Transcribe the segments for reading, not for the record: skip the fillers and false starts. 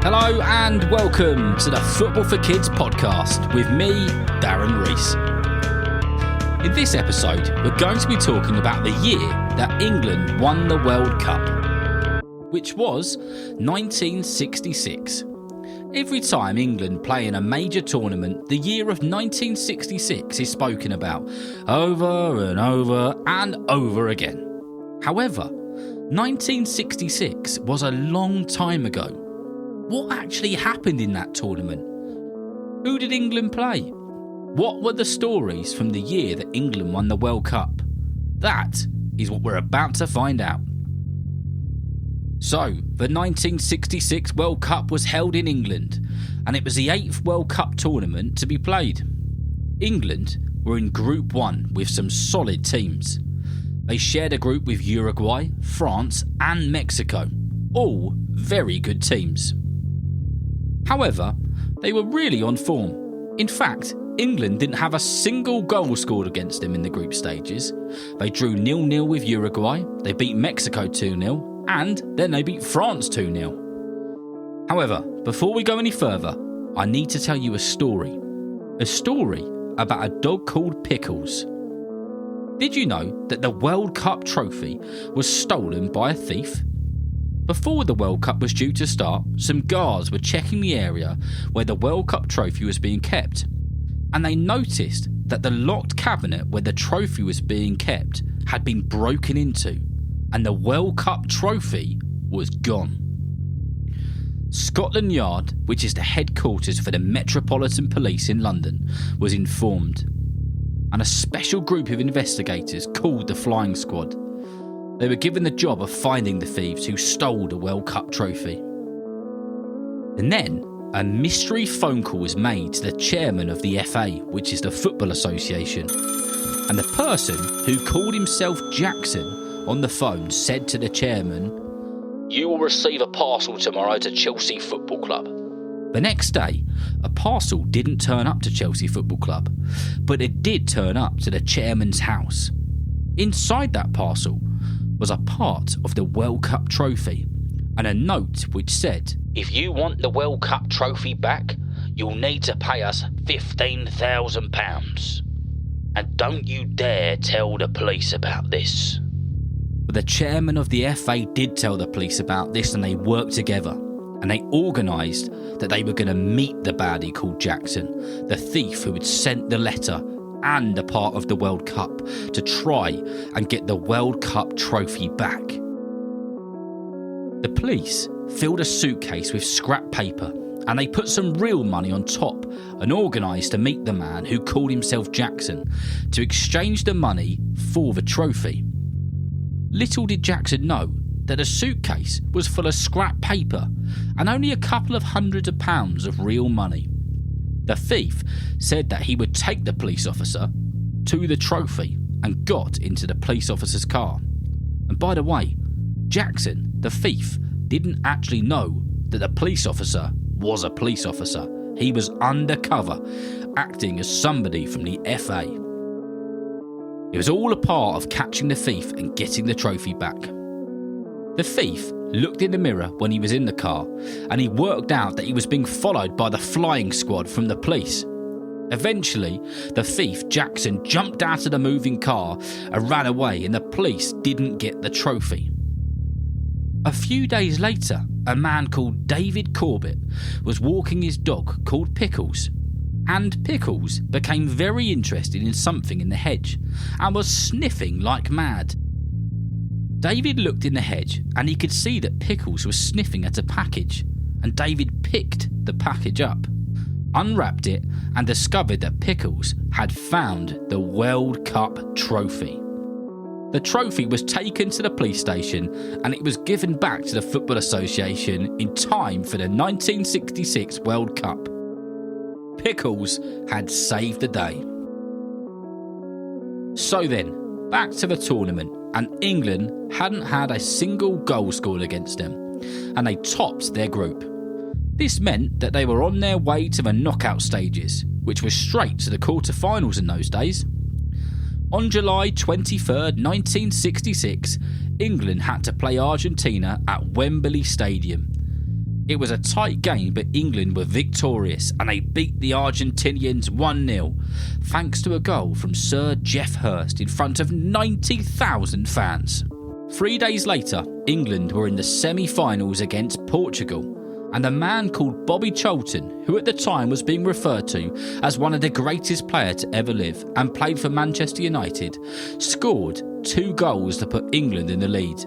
Hello and welcome to the Football for Kids podcast with me, Darren Rees. In this episode, we're going to be talking about the year that England won the World Cup, which was 1966. Every time England play in a major tournament, the year of 1966 is spoken about over and over and over again. However, 1966 was a long time ago. What actually happened in that tournament? Who did England play? What were the stories from the year that England won the World Cup? That is what we're about to find out. So, the 1966 World Cup was held in England, and it was the 8th World Cup tournament to be played. England were in Group 1 with some solid teams. They shared a group with Uruguay, France and Mexico, all very good teams. However, they were really on form. In fact, England didn't have a single goal scored against them in the group stages. They drew 0-0 with Uruguay, they beat Mexico 2-0, and then they beat France 2-0. However, before we go any further, I need to tell you a story. A story about a dog called Pickles. Did you know that the World Cup trophy was stolen by a thief? Before the World Cup was due to start, some guards were checking the area where the World Cup trophy was being kept, and they noticed that the locked cabinet where the trophy was being kept had been broken into, and the World Cup trophy was gone. Scotland Yard, which is the headquarters for the Metropolitan Police in London, was informed, and a special group of investigators called the Flying Squad. They were given the job of finding the thieves who stole the World Cup trophy. And then, a mystery phone call was made to the chairman of the FA, which is the Football Association. And the person who called himself Jackson on the phone said to the chairman, "You will receive a parcel tomorrow to Chelsea Football Club." The next day, a parcel didn't turn up to Chelsea Football Club, but it did turn up to the chairman's house. Inside that parcel was a part of the World Cup trophy and a note which said, "If you want the World Cup trophy back, you'll need to pay us £15,000. And don't you dare tell the police about this." But the chairman of the FA did tell the police about this, and they worked together. And they organised that they were going to meet the baddie called Jackson, the thief who had sent the letter and a part of the World Cup, to try and get the World Cup trophy back. The police filled a suitcase with scrap paper, and they put some real money on top and organised to meet the man who called himself Jackson to exchange the money for the trophy. Little did Jackson know that a suitcase was full of scrap paper and only a couple of hundreds of pounds of real money. The thief said that he would take the police officer to the trophy and got into the police officer's car. And by the way, Jackson, the thief, didn't actually know that the police officer was a police officer. He was undercover, acting as somebody from the FA. It was all a part of catching the thief and getting the trophy back. The thief looked in the mirror when he was in the car, and he worked out that he was being followed by the flying squad from the police. Eventually, the thief, Jackson, jumped out of the moving car and ran away, and the police didn't get the trophy. A few days later, a man called David Corbett was walking his dog called Pickles, and Pickles became very interested in something in the hedge and was sniffing like mad. David looked in the hedge and he could see that Pickles was sniffing at a package, and David picked the package up, unwrapped it, and discovered that Pickles had found the World Cup trophy. The trophy was taken to the police station and it was given back to the Football Association in time for the 1966 World Cup. Pickles had saved the day. So then, back to the tournament, and England hadn't had a single goal scored against them, and they topped their group. This meant that they were on their way to the knockout stages, which was straight to the quarter-finals in those days. On July 23rd, 1966, England had to play Argentina at Wembley Stadium. It was a tight game, but England were victorious and they beat the Argentinians 1-0 thanks to a goal from Sir Geoff Hurst in front of 90,000 fans. 3 days later, England were in the semi-finals against Portugal, and a man called Bobby Charlton, who at the time was being referred to as one of the greatest players to ever live and played for Manchester United, scored 2 goals to put England in the lead.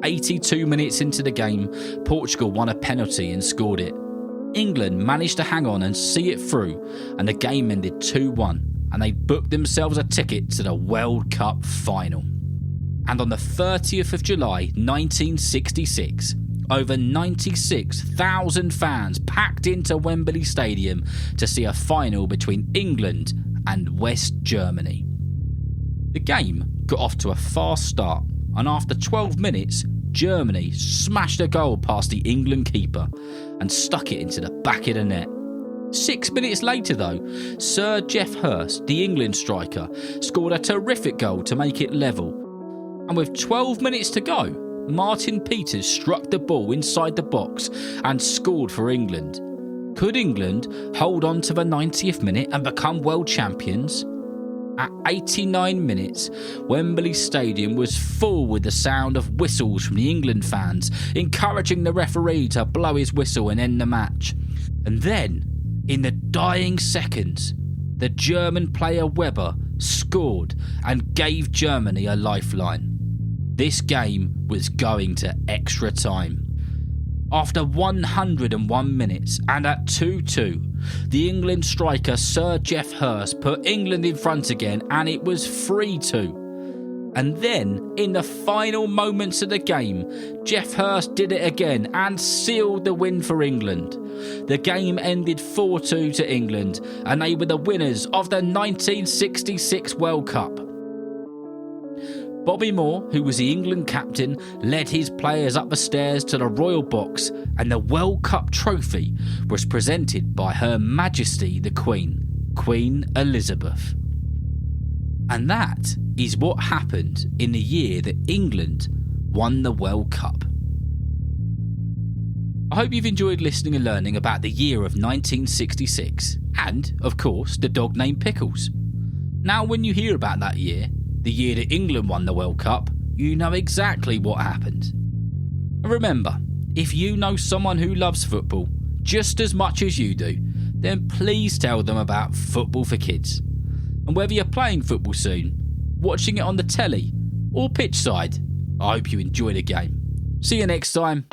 82 minutes into the game, Portugal won a penalty and scored it. England managed to hang on and see it through, and the game ended 2-1, and they booked themselves a ticket to the World Cup final. And on the 30th of July 1966, over 96,000 fans packed into Wembley Stadium to see a final between England and West Germany. The game got off to a fast start, and after 12 minutes, Germany smashed a goal past the England keeper and stuck it into the back of the net. 6 minutes later though, Sir Geoff Hurst, the England striker, scored a terrific goal to make it level. And with 12 minutes to go, Martin Peters struck the ball inside the box and scored for England. Could England hold on to the 90th minute and become world champions? At 89 minutes, Wembley Stadium was full with the sound of whistles from the England fans, encouraging the referee to blow his whistle and end the match. And then, in the dying seconds, the German player Weber scored and gave Germany a lifeline. This game was going to extra time. After 101 minutes and at 2-2, the England striker Sir Geoff Hurst put England in front again and it was 3-2. And then, in the final moments of the game, Geoff Hurst did it again and sealed the win for England. The game ended 4-2 to England and they were the winners of the 1966 World Cup. Bobby Moore, who was the England captain, led his players up the stairs to the royal box, and the World Cup trophy was presented by Her Majesty the Queen, Queen Elizabeth. And that is what happened in the year that England won the World Cup. I hope you've enjoyed listening and learning about the year of 1966 and, of course, the dog named Pickles. Now when you hear about that year, the year that England won the World Cup, you know exactly what happened. And remember, if you know someone who loves football just as much as you do, then please tell them about Football for Kids. And whether you're playing football soon, watching it on the telly, or pitch side, I hope you enjoy the game. See you next time.